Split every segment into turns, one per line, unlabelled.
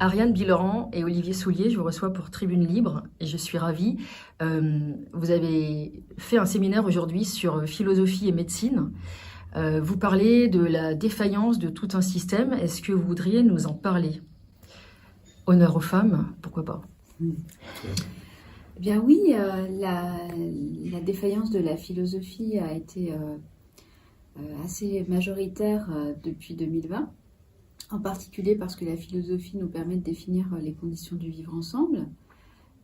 Ariane Bileran et Olivier Soulier, je vous reçois pour Tribune Libre et je suis ravie. Vous avez fait un séminaire aujourd'hui sur philosophie et médecine. Vous parlez de la défaillance de tout un système. Est-ce que vous voudriez nous en parler? Honneur aux femmes, pourquoi pas?
Eh bien oui, la défaillance de la philosophie a été assez majoritaire depuis 2020, en particulier parce que la philosophie nous permet de définir les conditions du vivre ensemble.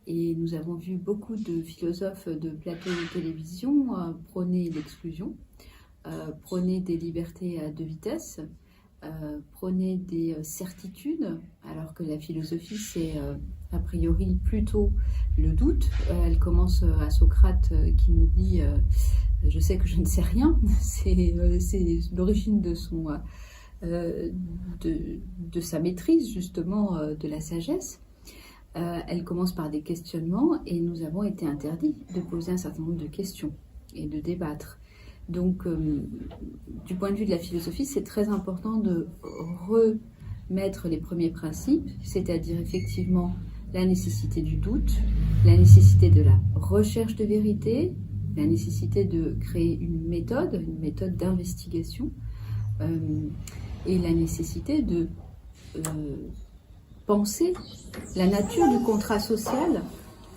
Et nous avons vu beaucoup de philosophes de plateaux de télévision prôner l'exclusion, prôner des libertés à deux vitesses, prôner des certitudes, alors que la philosophie, c'est a priori plutôt le doute. Elle commence à Socrate qui nous dit je sais que je ne sais rien. C'est l'origine de son de sa maîtrise justement de la sagesse. Elle commence par des questionnements et nous avons été interdits de poser un certain nombre de questions et de débattre. Donc, du point de vue de la philosophie, c'est très important de remettre les premiers principes, c'est-à-dire effectivement la nécessité du doute, la nécessité de la recherche de vérité, la nécessité de créer une méthode d'investigation, et la nécessité de penser la nature du contrat social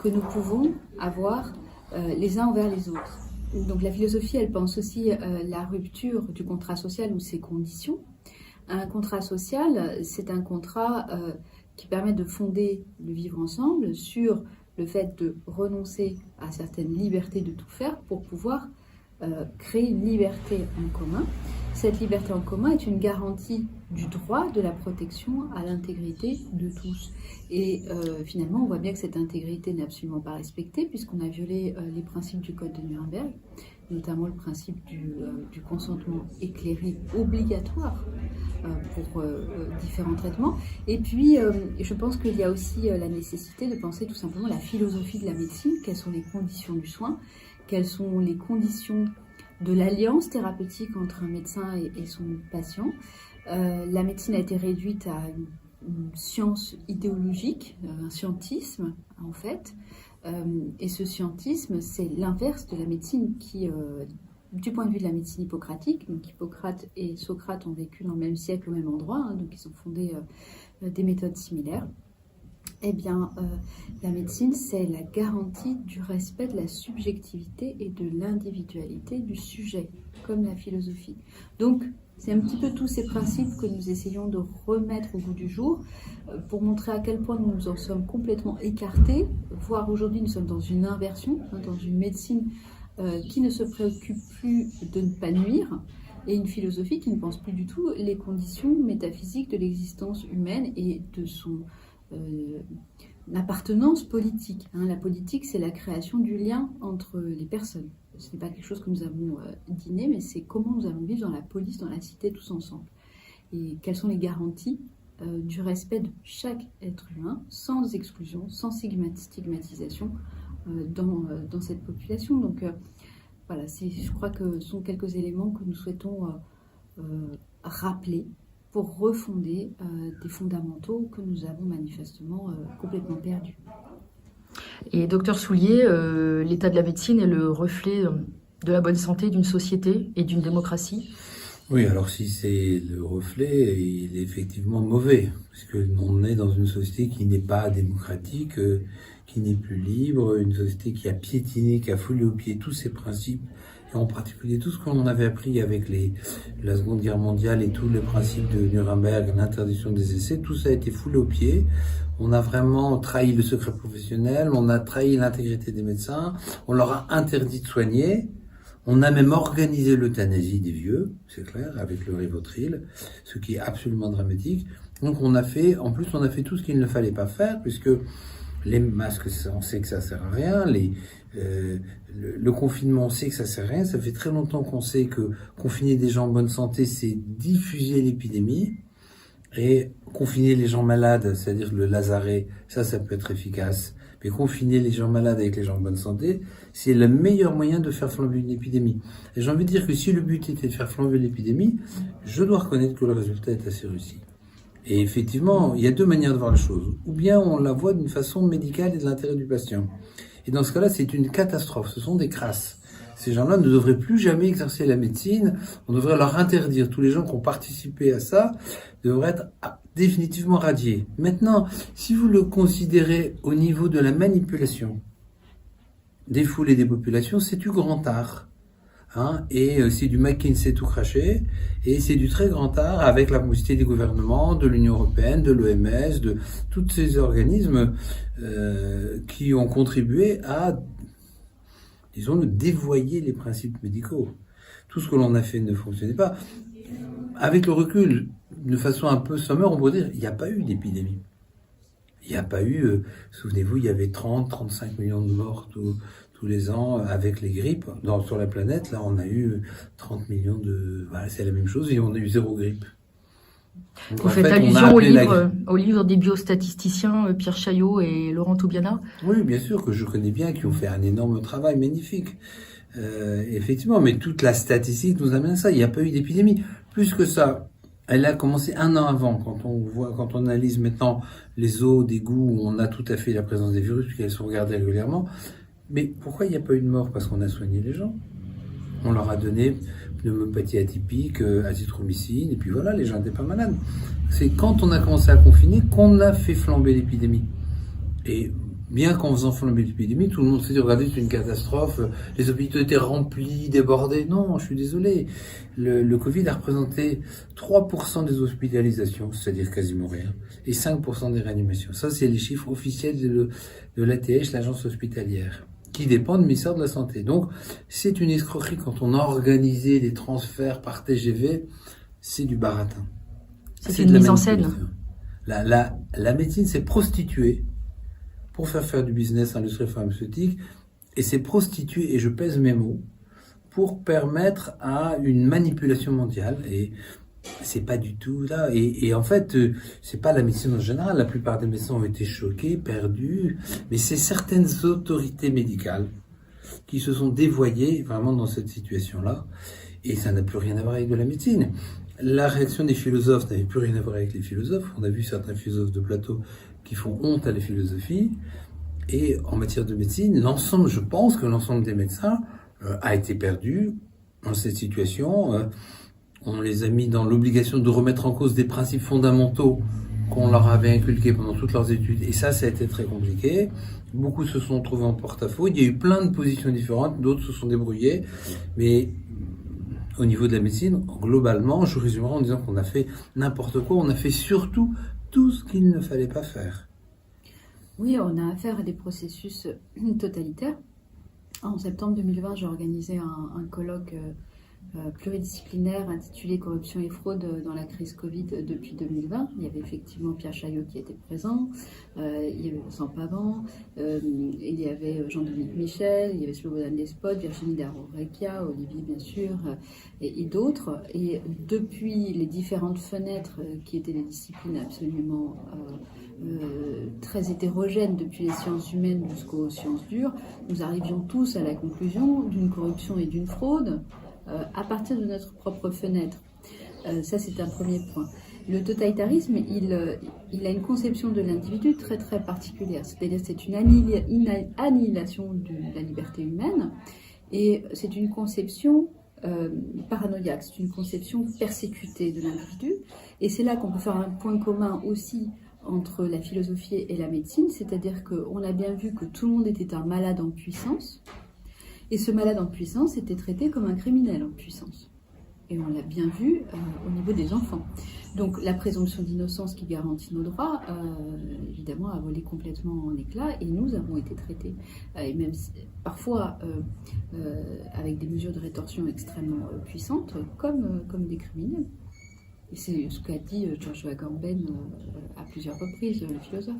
que nous pouvons avoir les uns envers les autres. Donc la philosophie, elle pense aussi la rupture du contrat social ou ses conditions. Un contrat social, c'est un contrat qui permet de fonder le vivre ensemble sur le fait de renoncer à certaines libertés de tout faire pour pouvoir créer une liberté en commun. Cette liberté en commun est une garantie du droit de la protection à l'intégrité de tous. Et finalement, on voit bien que cette intégrité n'est absolument pas respectée puisqu'on a violé les principes du Code de Nuremberg, notamment le principe du consentement éclairé obligatoire pour différents traitements. Et puis, je pense qu'il y a aussi la nécessité de penser tout simplement la philosophie de la médecine, quelles sont les conditions du soin, quelles sont les conditions de l'alliance thérapeutique entre un médecin et son patient. La médecine a été réduite à une science idéologique, un scientisme en fait. Et ce scientisme, c'est l'inverse de la médecine qui, du point de vue de la médecine hippocratique, donc Hippocrate et Socrate ont vécu dans le même siècle, au même endroit, donc ils ont fondé des méthodes similaires. Eh bien, la médecine, c'est la garantie du respect de la subjectivité et de l'individualité du sujet, comme la philosophie. Donc, c'est un petit peu tous ces principes que nous essayons de remettre au goût du jour pour montrer à quel point nous en sommes complètement écartés, voire aujourd'hui nous sommes dans une inversion, dans une médecine qui ne se préoccupe plus de ne pas nuire, et une philosophie qui ne pense plus du tout les conditions métaphysiques de l'existence humaine et de son appartenance politique. La politique, c'est la création du lien entre les personnes. Ce n'est pas quelque chose que nous avons dîné, mais c'est comment nous allons vivre dans la police, dans la cité, tous ensemble. Et quelles sont les garanties du respect de chaque être humain, sans exclusion, sans stigmatisation dans cette population. Donc voilà, je crois que ce sont quelques éléments que nous souhaitons rappeler pour refonder des fondamentaux que nous avons manifestement complètement perdus.
Et docteur Soulier, l'état de la médecine est le reflet de la bonne santé d'une société et d'une démocratie?
Oui, alors si c'est le reflet, il est effectivement mauvais, parce que on est dans une société qui n'est pas démocratique, qui n'est plus libre, une société qui a piétiné, qui a foulé aux pieds tous ses principes, et en particulier tout ce qu'on avait appris avec la Seconde Guerre mondiale et tous les principes de Nuremberg, l'interdiction des essais, tout ça a été foulé aux pieds. On a vraiment trahi le secret professionnel, on a trahi l'intégrité des médecins, on leur a interdit de soigner. On a même organisé l'euthanasie des vieux, c'est clair, avec le Rivotril, ce qui est absolument dramatique. Donc on a fait tout ce qu'il ne fallait pas faire, puisque les masques, on sait que ça sert à rien, le confinement, on sait que ça sert à rien, ça fait très longtemps qu'on sait que confiner des gens en bonne santé, c'est diffuser l'épidémie, et confiner les gens malades, c'est-à-dire le lazaret, ça peut être efficace. Mais confiner les gens malades avec les gens en bonne santé, c'est le meilleur moyen de faire flamber une épidémie. Et j'ai envie de dire que si le but était de faire flamber l'épidémie, je dois reconnaître que le résultat est assez réussi. Et effectivement, il y a deux manières de voir les choses. Ou bien on la voit d'une façon médicale et de l'intérêt du patient. Et dans ce cas-là, c'est une catastrophe. Ce sont des crasses. Ces gens-là ne devraient plus jamais exercer la médecine. On devrait leur interdire. Tous les gens qui ont participé à ça devraient être définitivement radiés. Maintenant, si vous le considérez au niveau de la manipulation des foules et des populations, c'est du grand art. Et c'est du McKinsey tout craché, et c'est du très grand art avec la complicité des gouvernements, de l'Union européenne, de l'OMS, de tous ces organismes qui ont contribué à, disons-le, dévoyer les principes médicaux. Tout ce que l'on a fait ne fonctionnait pas. Avec le recul, de façon un peu sommaire, on pourrait dire il n'y a pas eu d'épidémie. Il n'y a pas eu, souvenez-vous, il y avait 30-35 millions de morts tous les ans avec les grippes. Sur la planète, là, on a eu 30 millions de... Voilà, c'est la même chose, et on a eu 0 grippe. Donc,
vous faites allusion au livre des biostatisticiens Pierre Chaillot et Laurent Toubiana?
Oui, bien sûr, que je connais bien, qui ont fait un énorme travail magnifique. Effectivement, mais toute la statistique nous amène à ça. Il n'y a pas eu d'épidémie. Plus que ça, elle a commencé 1 an avant. Quand on analyse maintenant les eaux d'égouts où on a tout à fait la présence des virus, puisqu'elles sont regardées régulièrement. Mais pourquoi il n'y a pas eu de mort? Parce qu'on a soigné les gens. On leur a donné pneumopathie atypique, azithromycine, et puis voilà, les gens n'étaient pas malades. C'est quand on a commencé à confiner qu'on a fait flamber l'épidémie. Et bien qu'en faisant flamber l'épidémie, tout le monde s'est dit, regardez, c'est une catastrophe, les hôpitaux étaient remplis, débordés. Non, je suis désolé. Le Covid a représenté 3% des hospitalisations, c'est-à-dire quasiment rien, et 5% des réanimations. Ça, c'est les chiffres officiels de l'ATH, l'agence hospitalière, qui dépend du ministère de la Santé. Donc, c'est une escroquerie quand on a organisé les transferts par TGV, c'est du baratin.
C'est une mise en scène.
La médecine s'est prostituée pour faire du business à l'industrie pharmaceutique, et s'est prostituée, et je pèse mes mots, pour permettre à une manipulation mondiale. Et c'est pas du tout là. Et en fait, c'est pas la médecine en général. La plupart des médecins ont été choqués, perdus, mais c'est certaines autorités médicales qui se sont dévoyées vraiment dans cette situation-là. Et ça n'a plus rien à voir avec de la médecine. La réaction des philosophes n'avait plus rien à voir avec les philosophes. On a vu certains philosophes de plateau qui font honte à la philosophie. Et en matière de médecine, je pense que l'ensemble des médecins a été perdu dans cette situation. On les a mis dans l'obligation de remettre en cause des principes fondamentaux qu'on leur avait inculqués pendant toutes leurs études. Et ça a été très compliqué. Beaucoup se sont trouvés en porte-à-faux. Il y a eu plein de positions différentes. D'autres se sont débrouillés. Mais au niveau de la médecine, globalement, je résumerai en disant qu'on a fait n'importe quoi. On a fait surtout tout ce qu'il ne fallait pas faire.
Oui, on a affaire à des processus totalitaires. En septembre 2020, j'ai organisé un colloque pluridisciplinaire intitulé Corruption et fraude dans la crise Covid depuis 2020. Il y avait effectivement Pierre Chaillot qui était présent, il y avait Vincent Pavant, il y avait Jean-Dominique Michel, il y avait Slobodan Despot, Virginie Daro-Recchia, Olivier bien sûr, et d'autres. Et depuis les différentes fenêtres qui étaient des disciplines absolument très hétérogènes, depuis les sciences humaines jusqu'aux sciences dures, nous arrivions tous à la conclusion d'une corruption et d'une fraude à partir de notre propre fenêtre. Ça, c'est un premier point. Le totalitarisme, il a une conception de l'individu très très particulière. C'est-à-dire c'est une annihilation de la liberté humaine, et c'est une conception paranoïaque, c'est une conception persécutée de l'individu. Et c'est là qu'on peut faire un point commun aussi entre la philosophie et la médecine, c'est-à-dire qu'on a bien vu que tout le monde était un malade en puissance, et ce malade en puissance était traité comme un criminel en puissance. Et on l'a bien vu au niveau des enfants. Donc la présomption d'innocence qui garantit nos droits, évidemment, a volé complètement en éclats, et nous avons été traités, et même parfois avec des mesures de rétorsion extrêmement puissantes, comme des criminels. Et c'est ce qu'a dit George Agamben à plusieurs reprises, le philosophe.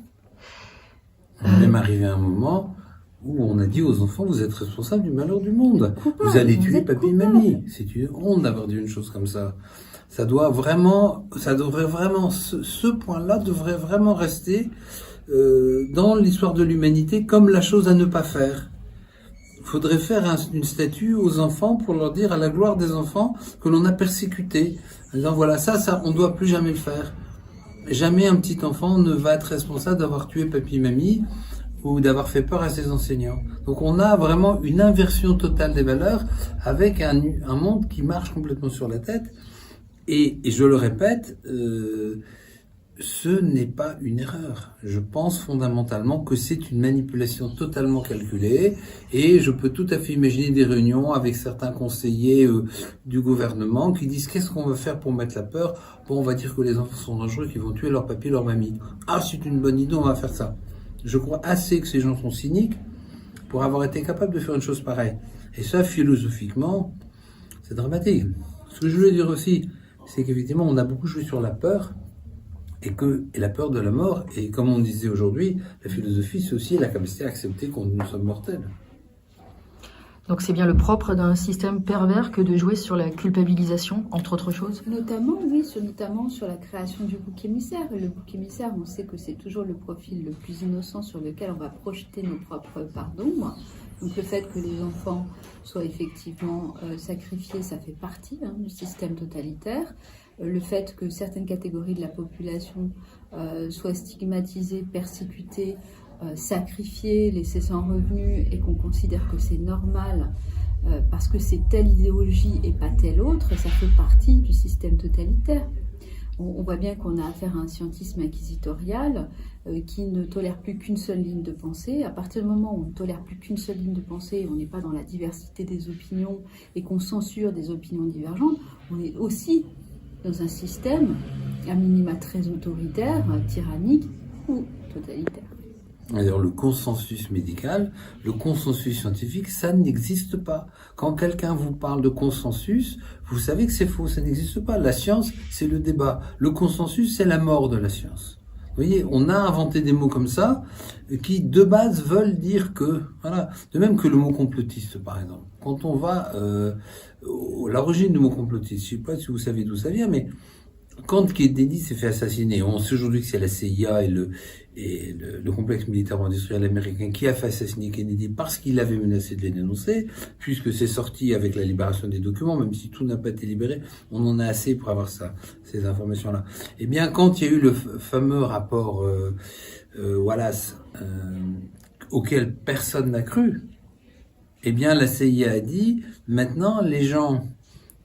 On est même arrivé à un moment où on a dit aux enfants, vous êtes responsables du malheur du monde. Vous allez tuer papy et mamie. C'est une honte d'avoir dit une chose comme ça. Ça devrait vraiment, ce point-là devrait vraiment rester dans l'histoire de l'humanité comme la chose à ne pas faire. Il faudrait faire une statue aux enfants pour leur dire à la gloire des enfants que l'on a persécuté. En disant, voilà, ça, on ne doit plus jamais le faire. Jamais un petit enfant ne va être responsable d'avoir tué papy-mamie ou d'avoir fait peur à ses enseignants. Donc on a vraiment une inversion totale des valeurs avec un monde qui marche complètement sur la tête. Et je le répète, ce n'est pas une erreur. Je pense fondamentalement que c'est une manipulation totalement calculée et je peux tout à fait imaginer des réunions avec certains conseillers du gouvernement qui disent qu'est-ce qu'on va faire pour mettre la peur? Bon, on va dire que les enfants sont dangereux, qu'ils vont tuer leur papy, leur mamie. Ah, c'est une bonne idée, on va faire ça. Je crois assez que ces gens sont cyniques pour avoir été capables de faire une chose pareille. Et ça, philosophiquement, c'est dramatique. Ce que je voulais dire aussi, c'est qu'effectivement, on a beaucoup joué sur la peur, et la peur de la mort, et comme on disait aujourd'hui, la philosophie, c'est aussi la capacité à accepter qu'on nous sommes mortels.
Donc c'est bien le propre d'un système pervers que de jouer sur la culpabilisation, entre autres choses?
Notamment, oui, notamment sur la création du bouc émissaire. Le bouc émissaire, on sait que c'est toujours le profil le plus innocent sur lequel on va projeter nos propres parts d'ombre. Donc le fait que les enfants soient effectivement sacrifiés, ça fait partie du système totalitaire. Le fait que certaines catégories de la population soient stigmatisées, persécutées, sacrifiées, laissées sans revenus, et qu'on considère que c'est normal parce que c'est telle idéologie et pas telle autre, ça fait partie du système totalitaire. On voit bien qu'on a affaire à un scientisme inquisitorial qui ne tolère plus qu'une seule ligne de pensée. À partir du moment où on ne tolère plus qu'une seule ligne de pensée, on n'est pas dans la diversité des opinions et qu'on censure des opinions divergentes, on est aussi dans un système à minima très autoritaire, tyrannique ou totalitaire.
D'ailleurs, le consensus médical, le consensus scientifique, ça n'existe pas. Quand quelqu'un vous parle de consensus, vous savez que c'est faux, ça n'existe pas. La science, c'est le débat. Le consensus, c'est la mort de la science. Vous voyez, on a inventé des mots comme ça qui, de base, veulent dire que... Voilà. De même que le mot complotiste, par exemple. Quand on va... l'origine du mot complotiste, je ne sais pas si vous savez d'où ça vient, mais quand Kennedy s'est fait assassiner, on sait aujourd'hui que c'est la CIA et le complexe militaire-industriel américain qui a fait assassiner Kennedy parce qu'il avait menacé de les dénoncer, puisque c'est sorti avec la libération des documents, même si tout n'a pas été libéré, on en a assez pour avoir ces informations-là. Eh bien, quand il y a eu le fameux rapport Wallace, auquel personne n'a cru, eh bien, la CIA a dit, maintenant, les gens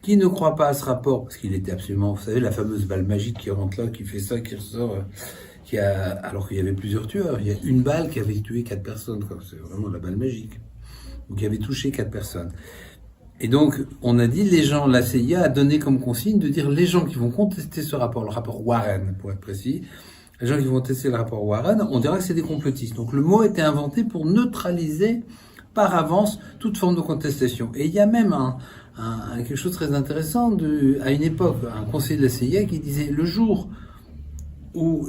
qui ne croient pas à ce rapport, parce qu'il était absolument, vous savez, la fameuse balle magique qui rentre là, qui fait ça, qui ressort, alors qu'il y avait plusieurs tueurs. Il y a une balle qui avait tué 4 personnes, quoi. C'est vraiment la balle magique. Donc, qui avait touché 4 personnes. Et donc, on a dit, la CIA a donné comme consigne de dire, les gens qui vont contester ce rapport, le rapport Warren, pour être précis, les gens qui vont tester le rapport Warren, on dira que c'est des complotistes. Donc, le mot a été inventé pour neutraliser par avance toute forme de contestation. Et il y a même quelque chose de très intéressant à une époque, un conseiller de la CIA qui disait le jour où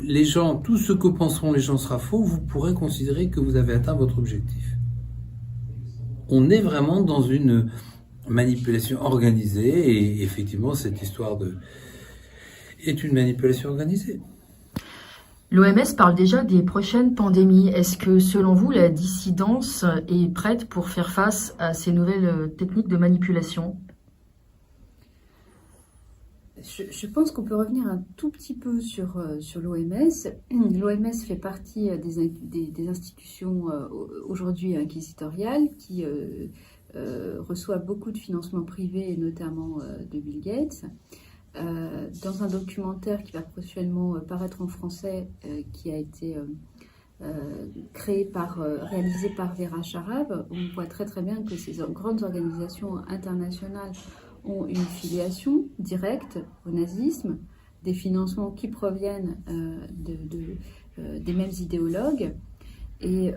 tout ce que penseront les gens sera faux, vous pourrez considérer que vous avez atteint votre objectif. On est vraiment dans une manipulation organisée et effectivement cette histoire est une manipulation organisée.
L'OMS parle déjà des prochaines pandémies. Est-ce que, selon vous, la dissidence est prête pour faire face à ces nouvelles techniques de manipulation?
Je pense qu'on peut revenir un tout petit peu sur l'OMS. L'OMS fait partie des institutions aujourd'hui inquisitoriales qui reçoivent beaucoup de financements privés, et notamment de Bill Gates. Dans un documentaire qui va prochainement paraître en français, qui a été réalisé par Vera Sharav, on voit très très bien que ces grandes organisations internationales ont une filiation directe au nazisme, des financements qui proviennent des mêmes idéologues. Et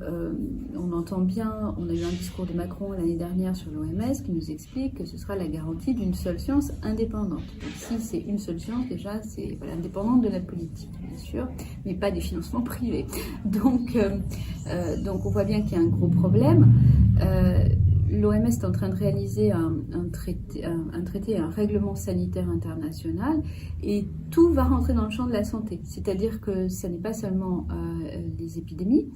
on entend bien, on a eu un discours de Macron l'année dernière sur l'OMS qui nous explique que ce sera la garantie d'une seule science indépendante. Donc si c'est une seule science, déjà c'est indépendante de la politique, bien sûr, mais pas des financements privés. Donc on voit bien qu'il y a un gros problème. L'OMS est en train de réaliser un règlement sanitaire international, et tout va rentrer dans le champ de la santé. C'est-à-dire que ce n'est pas seulement les épidémies,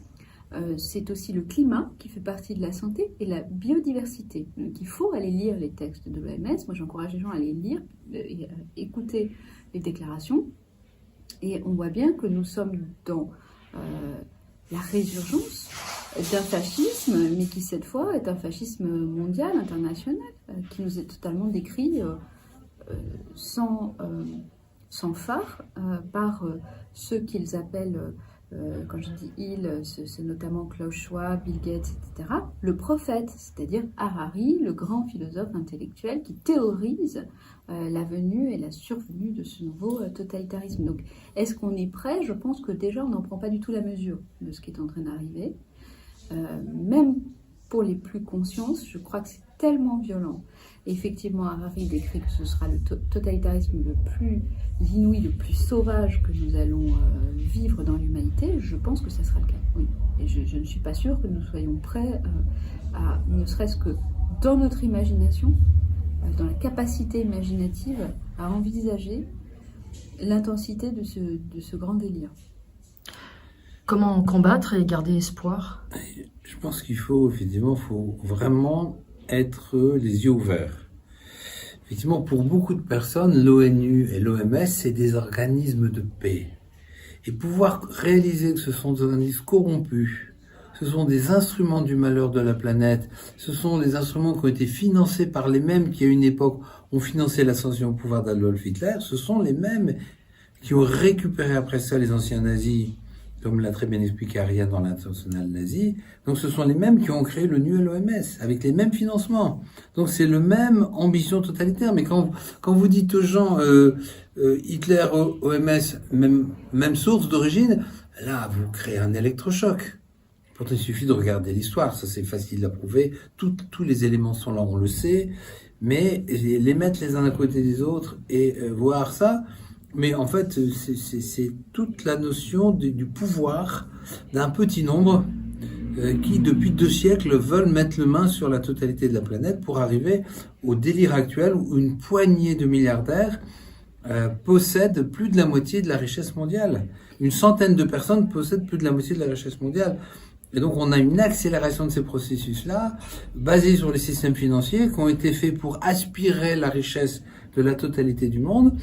c'est aussi le climat qui fait partie de la santé et la biodiversité. Donc il faut aller lire les textes de l'OMS. Moi j'encourage les gens à aller lire, écouter les déclarations. Et on voit bien que nous sommes dans la résurgence d'un fascisme, mais qui cette fois est un fascisme mondial, international, qui nous est totalement décrit sans phare par ceux qu'ils appellent, quand je dis ils, c'est notamment Klaus Schwab, Bill Gates, etc., le prophète, c'est-à-dire Harari, le grand philosophe intellectuel qui théorise la venue et la survenue de ce nouveau totalitarisme. Donc, est-ce qu'on est prêt? Je pense que déjà, on n'en prend pas du tout la mesure de ce qui est en train d'arriver. Même pour les plus conscients, je crois que c'est tellement violent. Et effectivement, Harari décrit que ce sera le totalitarisme le plus inouï, le plus sauvage que nous allons vivre dans l'humanité. Je pense que ça sera le cas, oui. Et je ne suis pas sûre que nous soyons prêts à, ne serait-ce que dans notre imagination, dans la capacité imaginative, à envisager l'intensité de ce grand délire.
Comment combattre et garder espoir?
Je pense qu'il faut, effectivement, vraiment être les yeux ouverts. Effectivement, pour beaucoup de personnes, l'ONU et l'OMS, c'est des organismes de paix. Et pouvoir réaliser que ce sont des organismes corrompus, ce sont des instruments du malheur de la planète, ce sont des instruments qui ont été financés par les mêmes qui, à une époque, ont financé l'ascension au pouvoir d'Adolf Hitler, ce sont les mêmes qui ont récupéré après ça les anciens nazis, comme l'a très bien expliqué Ariane dans l'international nazi. Donc ce sont les mêmes qui ont créé l'ONU et l'OMS, avec les mêmes financements. Donc c'est le même ambition totalitaire. Mais quand vous dites aux gens Hitler, OMS, même source d'origine, là vous créez un électrochoc. Pourtant il suffit de regarder l'histoire, ça c'est facile à prouver. Tous les éléments sont là, on le sait. Mais les mettre les uns à côté des autres et voir ça... Mais en fait, c'est toute la notion du pouvoir d'un petit nombre qui, depuis 2 siècles, veulent mettre le main sur la totalité de la planète pour arriver au délire actuel où une poignée de milliardaires possèdent plus de la moitié de la richesse mondiale. Une centaine de personnes possèdent plus de la moitié de la richesse mondiale. Et donc on a une accélération de ces processus-là, basés sur les systèmes financiers qui ont été faits pour aspirer la richesse de la totalité du monde.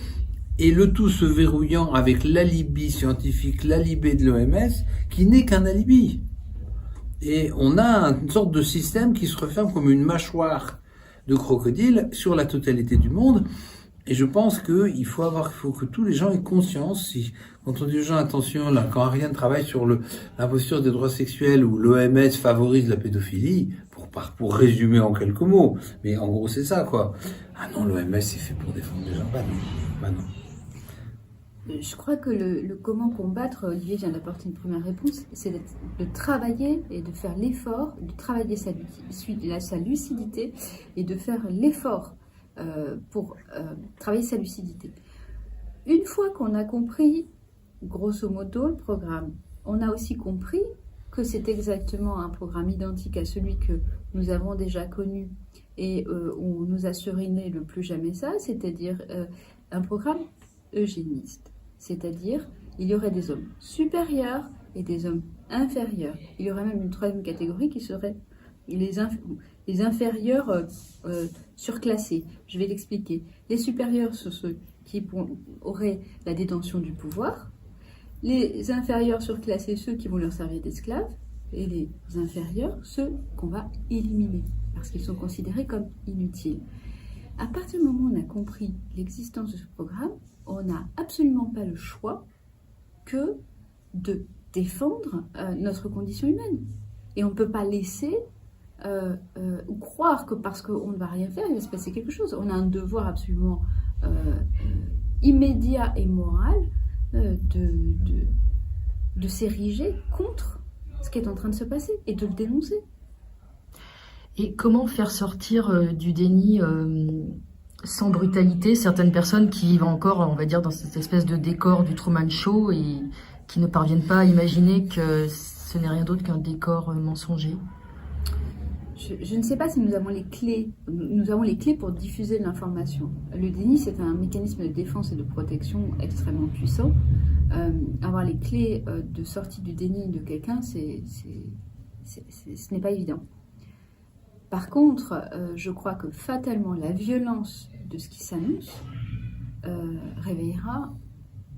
Et le tout se verrouillant avec l'alibi scientifique, l'alibi de l'OMS, qui n'est qu'un alibi. Et on a une sorte de système qui se referme comme une mâchoire de crocodile sur la totalité du monde. Et je pense qu'il faut que tous les gens aient conscience, quand on dit aux gens, attention, là, quand Ariane travaille sur l'imposture des droits sexuels où l'OMS favorise la pédophilie, pour résumer en quelques mots, mais en gros c'est ça, quoi. Ah non, l'OMS c'est fait pour défendre les gens. Bah non.
Je crois que le comment combattre, Olivier vient d'apporter une première réponse, c'est de travailler et de faire l'effort, de travailler sa lucidité et de faire l'effort pour travailler sa lucidité. Une fois qu'on a compris, grosso modo, le programme, on a aussi compris que c'est exactement un programme identique à celui que nous avons déjà connu et on nous a seriné le plus jamais ça, c'est-à-dire un programme eugéniste. C'est-à-dire, il y aurait des hommes supérieurs et des hommes inférieurs. Il y aurait même une 3e catégorie qui serait les inférieurs surclassés. Je vais l'expliquer. Les supérieurs sont ceux qui auraient la détention du pouvoir. Les inférieurs surclassés, ceux qui vont leur servir d'esclaves. Et les inférieurs, ceux qu'on va éliminer parce qu'ils sont considérés comme inutiles. À partir du moment où on a compris l'existence de ce programme, on n'a absolument pas le choix que de défendre notre condition humaine. Et on ne peut pas laisser ou croire que parce qu'on ne va rien faire, il va se passer quelque chose. On a un devoir absolument immédiat et moral de s'ériger contre ce qui est en train de se passer et de le dénoncer.
Et comment faire sortir du déni sans brutalité certaines personnes qui vivent encore, on va dire, dans cette espèce de décor du Truman Show et qui ne parviennent pas à imaginer que ce n'est rien d'autre qu'un décor mensonger?
Je ne sais pas si nous avons les clés. Nous avons les clés pour diffuser l'information. Le déni, c'est un mécanisme de défense et de protection extrêmement puissant. Avoir les clés de sortie du déni de quelqu'un, ce n'est pas évident. Par contre, je crois que fatalement, la violence de ce qui s'annonce réveillera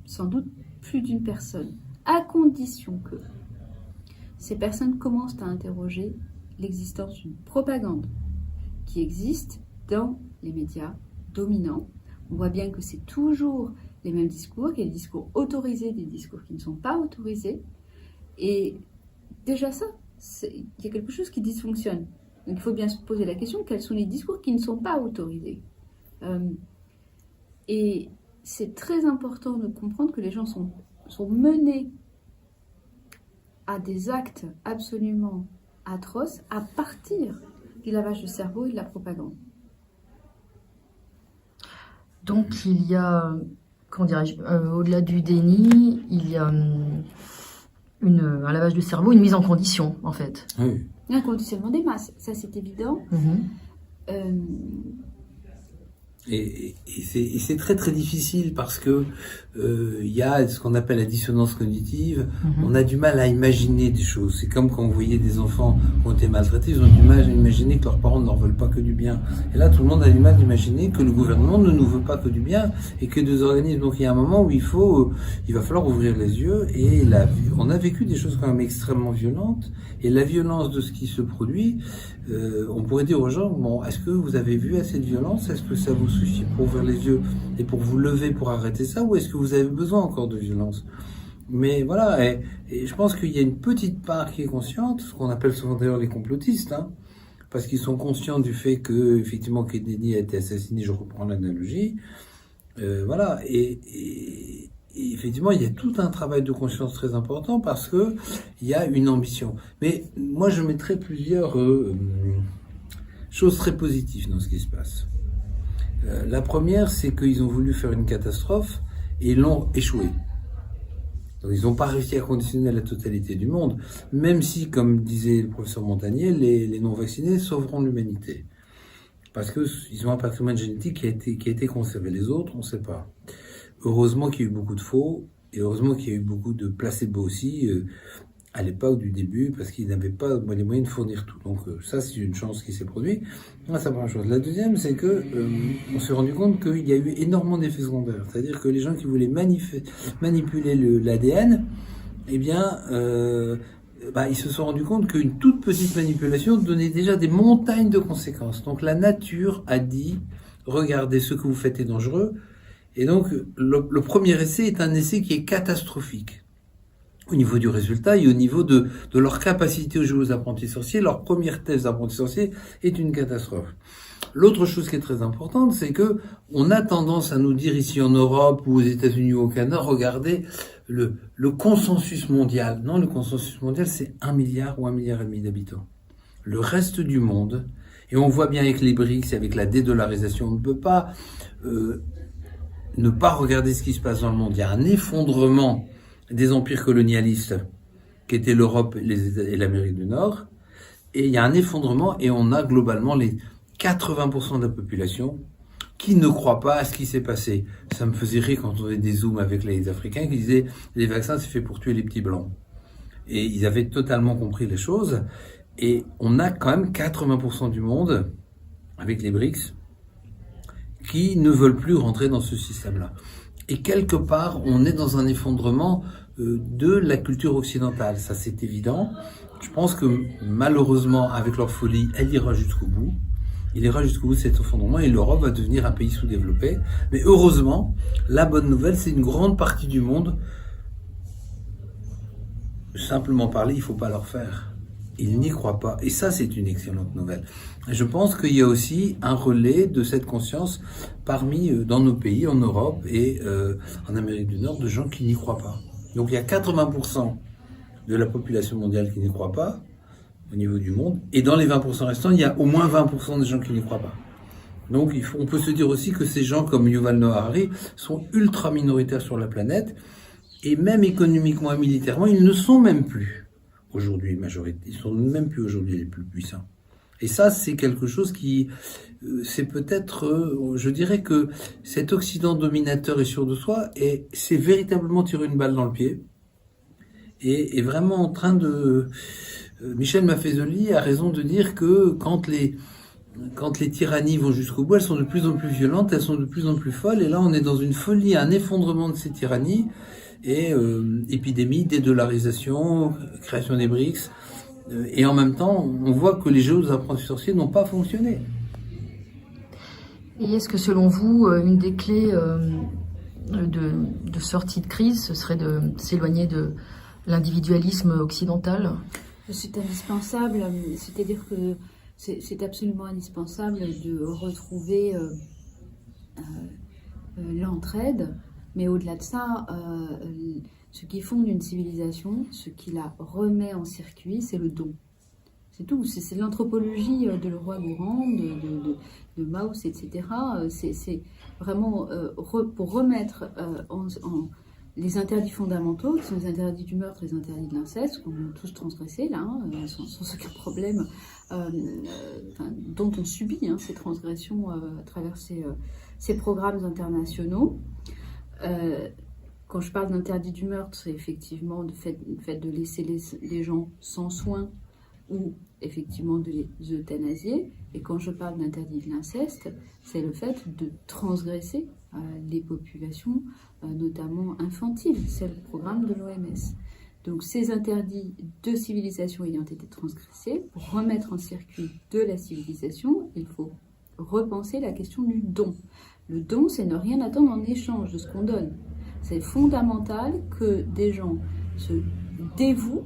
sans doute plus d'une personne, à condition que ces personnes commencent à interroger l'existence d'une propagande qui existe dans les médias dominants. On voit bien que c'est toujours les mêmes discours, qu'il y a des discours autorisés, des discours qui ne sont pas autorisés. Et déjà ça, il y a quelque chose qui dysfonctionne. Donc il faut bien se poser la question, quels sont les discours qui ne sont pas autorisés Et c'est très important de comprendre que les gens sont menés à des actes absolument atroces à partir du lavage de cerveau et de la propagande.
Donc il y a, comment dirais-je, au-delà du déni, il y a un lavage de cerveau, une mise en condition, en fait.
Oui.
Un conditionnement des masses, ça c'est évident.
Et c'est très très difficile parce que il y a ce qu'on appelle la dissonance cognitive. On a du mal à imaginer des choses. C'est comme quand vous voyez des enfants qui ont été maltraités, ils ont du mal à imaginer que leurs parents ne leur veulent pas que du bien. Et là, tout le monde a du mal d'imaginer que le gouvernement ne nous veut pas que du bien et que des organismes. Donc il y a un moment où il va falloir ouvrir les yeux. Et on a vécu des choses quand même extrêmement violentes. Et la violence de ce qui se produit, on pourrait dire aux gens, bon, est-ce que vous avez vu assez de violence? Est-ce que ça vous suffit pour ouvrir les yeux et pour vous lever pour arrêter ça? Ou est-ce que vous avez besoin encore de violence? Mais voilà, et je pense qu'il y a une petite part qui est consciente, ce qu'on appelle souvent d'ailleurs les complotistes, parce qu'ils sont conscients du fait que, effectivement, Kennedy a été assassiné, je reprends l'analogie, voilà, et effectivement, il y a tout un travail de conscience très important parce que il y a une ambition. Mais moi, je mettrais plusieurs choses très positives dans ce qui se passe. La première, c'est qu'ils ont voulu faire une catastrophe et ils l'ont échoué. Donc, ils n'ont pas réussi à conditionner la totalité du monde, même si, comme disait le professeur Montagnier, les non-vaccinés sauveront l'humanité. Parce qu'ils ont un patrimoine génétique qui a été conservé. Les autres, on ne sait pas. Heureusement qu'il y a eu beaucoup de faux, et heureusement qu'il y a eu beaucoup de placebo aussi, à l'époque du début, parce qu'ils n'avaient pas les moyens de fournir tout. Donc ça, c'est une chance qui s'est produite. C'est la première chose. La deuxième, c'est que on s'est rendu compte qu'il y a eu énormément d'effets secondaires. C'est-à-dire que les gens qui voulaient manipuler l'ADN, eh bien, ils se sont rendus compte qu'une toute petite manipulation donnait déjà des montagnes de conséquences. Donc la nature a dit, regardez, ce que vous faites est dangereux. Et donc, le premier essai est un essai qui est catastrophique au niveau du résultat et au niveau de leur capacité à jouer aux apprentis sorciers. Leur première thèse d'apprentis sorciers est une catastrophe. L'autre chose qui est très importante, c'est que on a tendance à nous dire ici en Europe ou aux États-Unis ou au Canada, regardez le consensus mondial. Non, le consensus mondial, c'est 1 milliard ou 1,5 milliard d'habitants. Le reste du monde, et on voit bien avec les BRICS, avec la dédollarisation, on ne peut pas ne pas regarder ce qui se passe dans le monde. Il y a un effondrement des empires colonialistes qui étaient l'Europe et l'Amérique du Nord, et il y a un effondrement et on a globalement les 80% de la population qui ne croit pas à ce qui s'est passé. Ça me faisait rire quand on faisait des zooms avec les Africains qui disaient les vaccins c'est fait pour tuer les petits blancs. Et ils avaient totalement compris les choses, et on a quand même 80% du monde avec les BRICS qui ne veulent plus rentrer dans ce système-là. Et quelque part, on est dans un effondrement de la culture occidentale. Ça, c'est évident. Je pense que, malheureusement, avec leur folie, elle ira jusqu'au bout. Il ira jusqu'au bout de cet effondrement et l'Europe va devenir un pays sous-développé. Mais heureusement, la bonne nouvelle, c'est une grande partie du monde. Simplement parler, il ne faut pas leur faire. Ils n'y croient pas. Et ça, c'est une excellente nouvelle. Je pense qu'il y a aussi un relais de cette conscience dans nos pays, en Europe et en Amérique du Nord, de gens qui n'y croient pas. Donc il y a 80% de la population mondiale qui n'y croit pas, au niveau du monde. Et dans les 20% restants, il y a au moins 20% des gens qui n'y croient pas. Donc on peut se dire aussi que ces gens comme Yuval Noah Harari sont ultra minoritaires sur la planète. Et même économiquement et militairement, ils ne sont même plus aujourd'hui majorité. Ils sont même plus aujourd'hui les plus puissants. Et ça, c'est quelque chose qui, c'est peut-être, je dirais que cet Occident dominateur et sûr de soi, c'est véritablement tirer une balle dans le pied. Et est vraiment en train de... Michel Maffezoli a raison de dire que quand les tyrannies vont jusqu'au bout, elles sont de plus en plus violentes, elles sont de plus en plus folles. Et là, on est dans une folie, un effondrement de ces tyrannies. et épidémie, dédollarisation, création des BRICS. Et en même temps, on voit que les jeux aux apprentis sorciers n'ont pas fonctionné.
Et est-ce que selon vous, une des clés de sortie de crise, ce serait de s'éloigner de l'individualisme occidental?
C'est indispensable, c'est-à-dire que c'est absolument indispensable de retrouver l'entraide, mais au-delà de ça, ce qui fonde une civilisation, ce qui la remet en circuit, c'est le don. C'est tout, c'est l'anthropologie de Leroi Gourhan, de Mauss, etc. C'est vraiment pour remettre en les interdits fondamentaux, qui sont les interdits du meurtre, les interdits de l'inceste, qu'on a tous transgressés là, sans aucun problème, dont on subit ces transgressions à travers ces programmes internationaux. Quand je parle d'interdit du meurtre, c'est effectivement le fait de laisser les gens sans soins ou effectivement de les euthanasier. Et quand je parle d'interdit de l'inceste, c'est le fait de transgresser les populations, notamment infantiles. C'est le programme de l'OMS. Donc ces interdits de civilisation ayant été transgressés, pour remettre en circuit de la civilisation, il faut repenser la question du don. Le don, c'est ne rien attendre en échange de ce qu'on donne. C'est fondamental que des gens se dévouent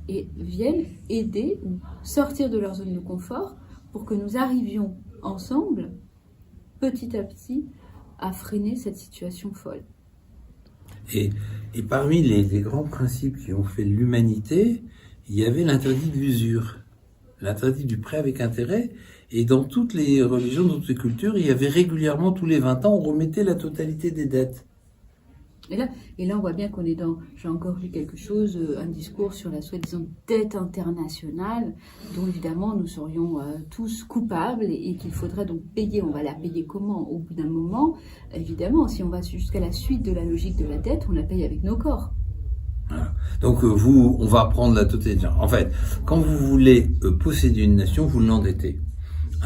et viennent aider ou sortir de leur zone de confort pour que nous arrivions ensemble, petit à petit, à freiner cette situation folle.
Et parmi les grands principes qui ont fait l'humanité, il y avait l'interdit de l'usure, l'interdit du prêt avec intérêt, et dans toutes les religions, dans toutes les cultures, il y avait régulièrement, tous les 20 ans, on remettait la totalité des dettes.
Et là, on voit bien qu'on est dans, j'ai encore lu quelque chose, un discours sur la soi-disant dette internationale, dont évidemment nous serions tous coupables et qu'il faudrait donc payer. On va la payer comment? Au bout d'un moment, évidemment, si on va jusqu'à la suite de la logique de la dette, on la paye avec nos corps.
Voilà. Donc on va prendre la totalité. En fait, quand vous voulez posséder une nation, vous l'endettez.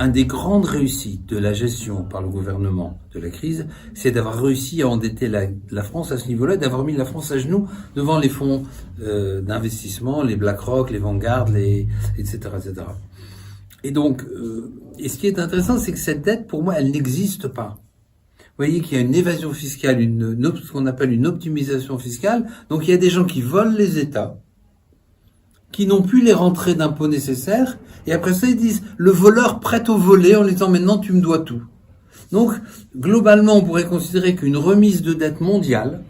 Un des grandes réussites de la gestion par le gouvernement de la crise, c'est d'avoir réussi à endetter la France à ce niveau-là, d'avoir mis la France à genoux devant les fonds d'investissement, les BlackRock, les Vanguard, etc., etc. Et donc, et ce qui est intéressant, c'est que cette dette, pour moi, elle n'existe pas. Vous voyez qu'il y a une évasion fiscale, ce qu'on appelle une optimisation fiscale. Donc, il y a des gens qui volent les États, qui n'ont plus les rentrées d'impôts nécessaires, et après ça, ils disent, le voleur prête au volé en lui disant, maintenant, tu me dois tout. Donc, globalement, on pourrait considérer qu'une remise de dette mondiale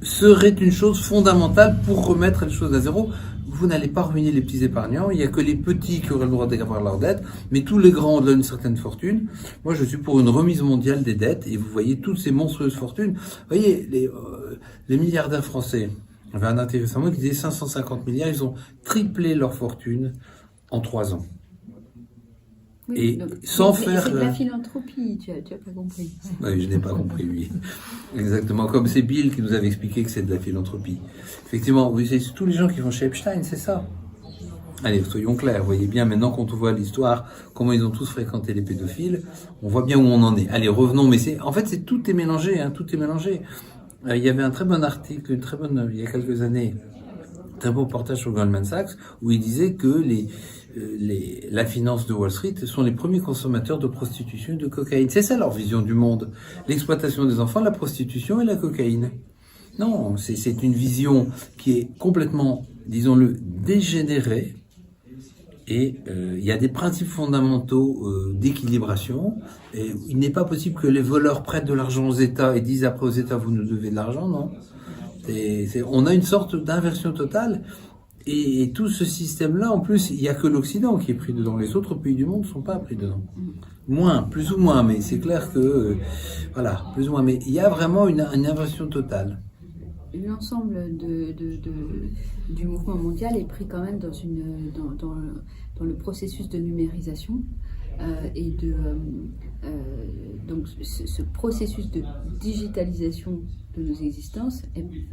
serait une chose fondamentale pour remettre les choses à zéro. Vous n'allez pas ruiner les petits épargnants, il n'y a que les petits qui auraient le droit d'avoir leur dette, mais tous les grands ont une certaine fortune. Moi, je suis pour une remise mondiale des dettes, et vous voyez toutes ces monstrueuses fortunes. Vous voyez, les milliardaires français, il y avait un intéressant qui disait 550 milliards, ils ont triplé leur fortune en 3 ans.
Oui,
et
donc,
sans
mais
faire...
c'est de la philanthropie, tu as pas compris.
Oui, je n'ai pas compris, lui. Exactement, comme c'est Bill qui nous avait expliqué que c'est de la philanthropie. Effectivement, oui, c'est tous les gens qui vont chez Epstein, c'est ça. Allez, soyons clairs, vous voyez bien, maintenant quand on voit l'histoire, comment ils ont tous fréquenté les pédophiles, on voit bien où on en est. Allez, revenons, mais tout est mélangé, tout est mélangé. Il y avait un très bon article, il y a quelques années, un très beau reportage sur Goldman Sachs, où il disait que la finance de Wall Street sont les premiers consommateurs de prostitution et de cocaïne. C'est ça leur vision du monde. L'exploitation des enfants, la prostitution et la cocaïne. Non, c'est une vision qui est complètement, disons-le, dégénérée. Et il y a des principes fondamentaux d'équilibration. Et il n'est pas possible que les voleurs prêtent de l'argent aux États et disent après aux États, vous nous devez de l'argent, non. On a une sorte d'inversion totale. Et tout ce système-là, en plus, il n'y a que l'Occident qui est pris dedans. Les autres pays du monde ne sont pas pris dedans. Moins, plus ou moins, mais c'est clair que... voilà, plus ou moins. Mais il y a vraiment une inversion totale.
L'ensemble du mouvement mondial est pris quand même dans le processus de numérisation donc ce processus de digitalisation de nos existences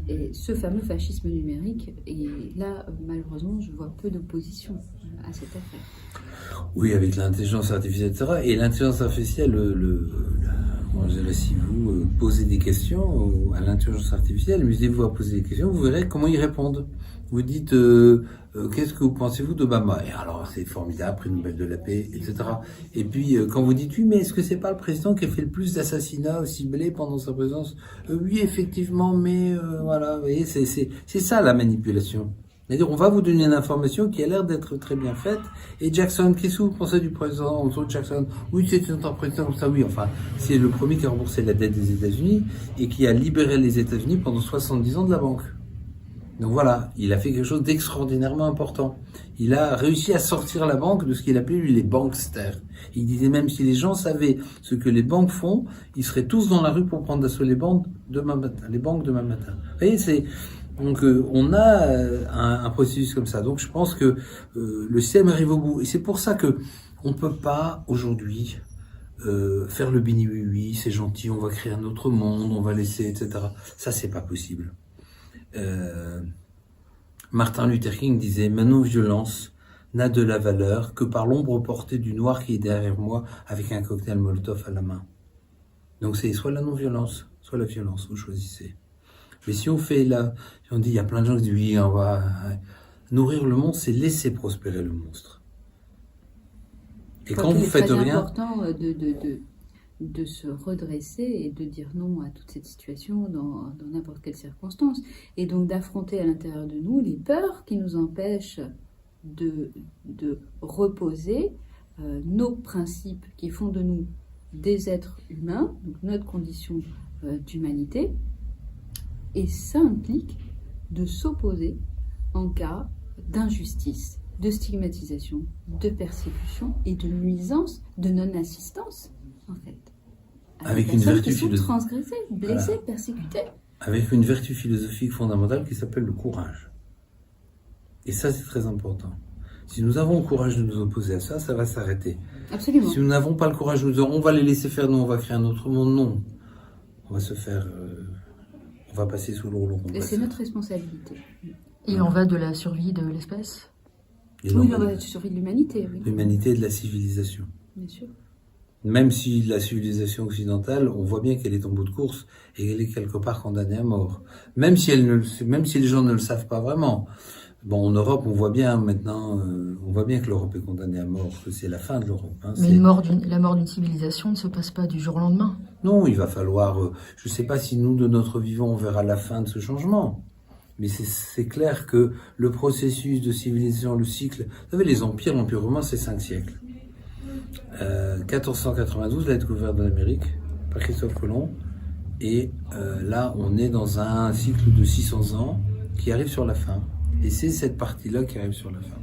et ce fameux fascisme numérique. Et là, malheureusement, je vois peu d'opposition à cette affaire.
Oui, avec l'intelligence artificielle, etc. Et l'intelligence artificielle, Moi, je dirais, si vous posez des questions à l'intelligence artificielle, amusez-vous à poser des questions, vous verrez comment ils répondent. Vous dites, qu'est-ce que vous pensez-vous d'Obama? Et alors, c'est formidable, prix Nobel de la paix, etc. Et puis, quand vous dites, oui, mais est-ce que c'est pas le président qui a fait le plus d'assassinats ciblés pendant sa présence? Oui, effectivement, mais voilà, vous voyez, c'est ça la manipulation. C'est-à-dire, on va vous donner une information qui a l'air d'être très bien faite. Et Jackson, qu'est-ce que vous pensez du président Jackson? Oui, c'est un président comme ça, oui. Enfin, c'est le premier qui a remboursé la dette des États-Unis et qui a libéré les États-Unis pendant 70 ans de la banque. Donc voilà, il a fait quelque chose d'extraordinairement important. Il a réussi à sortir la banque de ce qu'il appelait, lui, les banksters. Il disait même si les gens savaient ce que les banques font, ils seraient tous dans la rue pour prendre d'assaut les banques demain matin. Vous voyez, donc on a un processus comme ça. Donc je pense que le système arrive au bout. Et c'est pour ça que on peut pas aujourd'hui faire le bini oui, c'est gentil, on va créer un autre monde, on va laisser, etc. Ça, c'est pas possible. Martin Luther King disait « Ma non-violence n'a de la valeur que par l'ombre portée du noir qui est derrière moi avec un cocktail Molotov à la main. » Donc c'est soit la non-violence, soit la violence, vous choisissez. Mais si on fait là, si on dit, il y a plein de gens qui disent « Oui, on va nourrir le monde, c'est laisser prospérer le monstre. » Et quand vous faites rien...
C'est important de se redresser et de dire non à toute cette situation dans n'importe quelle circonstance. Et donc d'affronter à l'intérieur de nous les peurs qui nous empêchent de reposer nos principes qui font de nous des êtres humains, donc notre condition d'humanité. Et ça implique de s'opposer en cas d'injustice, de stigmatisation, de persécution et de nuisance, de non-assistance, en fait.
Avec une vertu philosophique.
Transgressées, blessées, voilà. Persécutées.
Avec une vertu philosophique fondamentale qui s'appelle le courage. Et ça, c'est très important. Si nous avons le courage de nous opposer à ça, ça va s'arrêter.
Absolument.
Si nous n'avons pas le courage de nous dire, on va les laisser faire, nous, on va créer un autre monde, non. On va se faire... on va passer sous le rouleau compresseur.
Et c'est notre responsabilité.
Il en va de la survie de l'espèce?
Oui, il en va de la survie de l'humanité. Oui.
L'humanité et de la civilisation.
Bien sûr.
Même si la civilisation occidentale, on voit bien qu'elle est en bout de course et qu'elle est quelque part condamnée à mort. Même si les gens ne le savent pas vraiment. Bon, en Europe, on voit bien maintenant, on voit bien que l'Europe est condamnée à mort, que c'est la fin de l'Europe. Hein.
Mais la mort d'une civilisation ne se passe pas du jour au lendemain.
Non, il va falloir, je ne sais pas si nous, de notre vivant, on verra la fin de ce changement. Mais c'est clair que le processus de civilisation, le cycle, vous savez, les empires, l'Empire romain, c'est 5 siècles. 1492, la découverte de l'Amérique par Christophe Colomb. Et là, on est dans un cycle de 600 ans qui arrive sur la fin. Et c'est cette partie-là qui arrive sur la fin.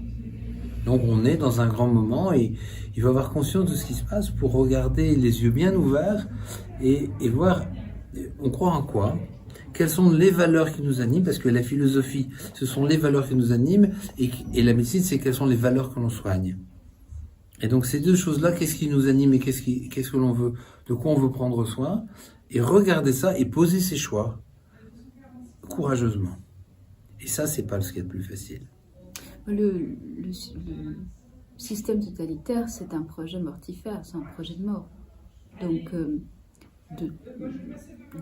Donc on est dans un grand moment et il faut avoir conscience de ce qui se passe pour regarder les yeux bien ouverts et voir, on croit en quoi, quelles sont les valeurs qui nous animent, parce que la philosophie, ce sont les valeurs qui nous animent, et la médecine, c'est quelles sont les valeurs que l'on soigne. Et donc ces deux choses-là, qu'est-ce qui nous anime et qu'est-ce que l'on veut, de quoi on veut prendre soin, et regarder ça et poser ses choix courageusement. Et ça, c'est pas ce qu'il y a de plus facile.
Le système totalitaire, c'est un projet mortifère, c'est un projet de mort. Donc,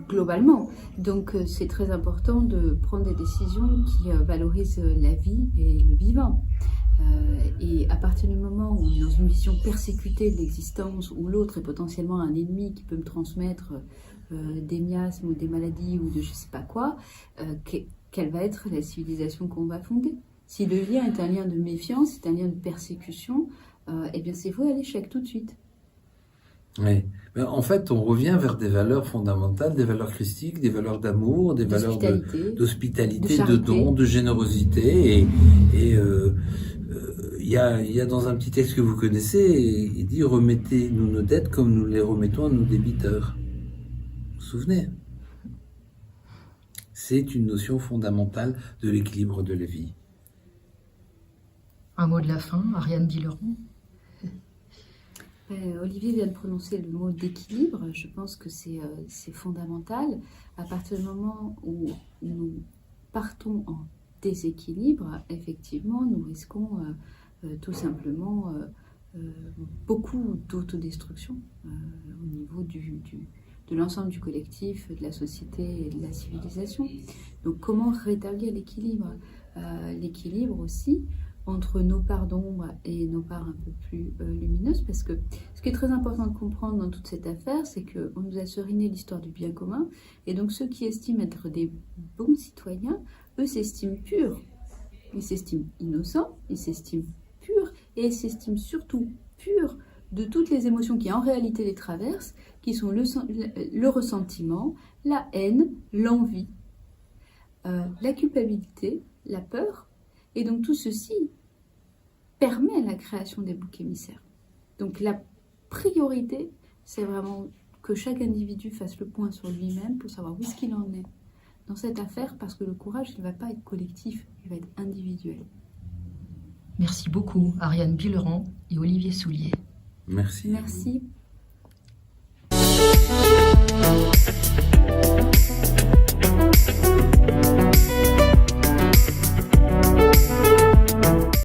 globalement. Donc, c'est très important de prendre des décisions qui valorisent la vie et le vivant. Et à partir du moment où on est dans une vision persécutée de l'existence, où l'autre est potentiellement un ennemi qui peut me transmettre des miasmes ou des maladies ou de je sais pas quoi, quelle va être la civilisation qu'on va fonder? Si le lien est un lien de méfiance, c'est un lien de persécution, eh bien c'est voué à l'échec tout de suite.
Oui. Mais en fait, on revient vers des valeurs fondamentales, des valeurs christiques, des valeurs d'amour, des valeurs d'hospitalité, de don, de générosité. Et il y a dans un petit texte que vous connaissez, il dit « Remettez-nous nos dettes comme nous les remettons à nos débiteurs ». Vous vous souvenez ? C'est une notion fondamentale de l'équilibre de la vie.
Un mot de la fin, Ariane Guilleron.
Olivier vient de prononcer le mot d'équilibre. Je pense que c'est fondamental. À partir du moment où nous partons en déséquilibre, effectivement, nous risquons tout simplement beaucoup d'autodestruction au niveau de l'ensemble du collectif, de la société et de la civilisation. Donc comment rétablir l'équilibre? L'équilibre aussi entre nos parts d'ombre et nos parts un peu plus lumineuses, parce que ce qui est très important de comprendre dans toute cette affaire, c'est qu'on nous a seriné l'histoire du bien commun, et donc ceux qui estiment être des bons citoyens, eux s'estiment purs, ils s'estiment innocents, ils s'estiment purs, et ils s'estiment surtout purs de toutes les émotions qui en réalité les traversent, qui sont le ressentiment, la haine, l'envie, la culpabilité, la peur, et donc tout ceci permet la création des boucs émissaires. Donc la priorité, c'est vraiment que chaque individu fasse le point sur lui-même pour savoir où est-ce qu'il en est dans cette affaire, parce que le courage, il ne va pas être collectif, il va être individuel.
Merci beaucoup, Ariane Billeran et Olivier Soulier.
Merci.
Merci.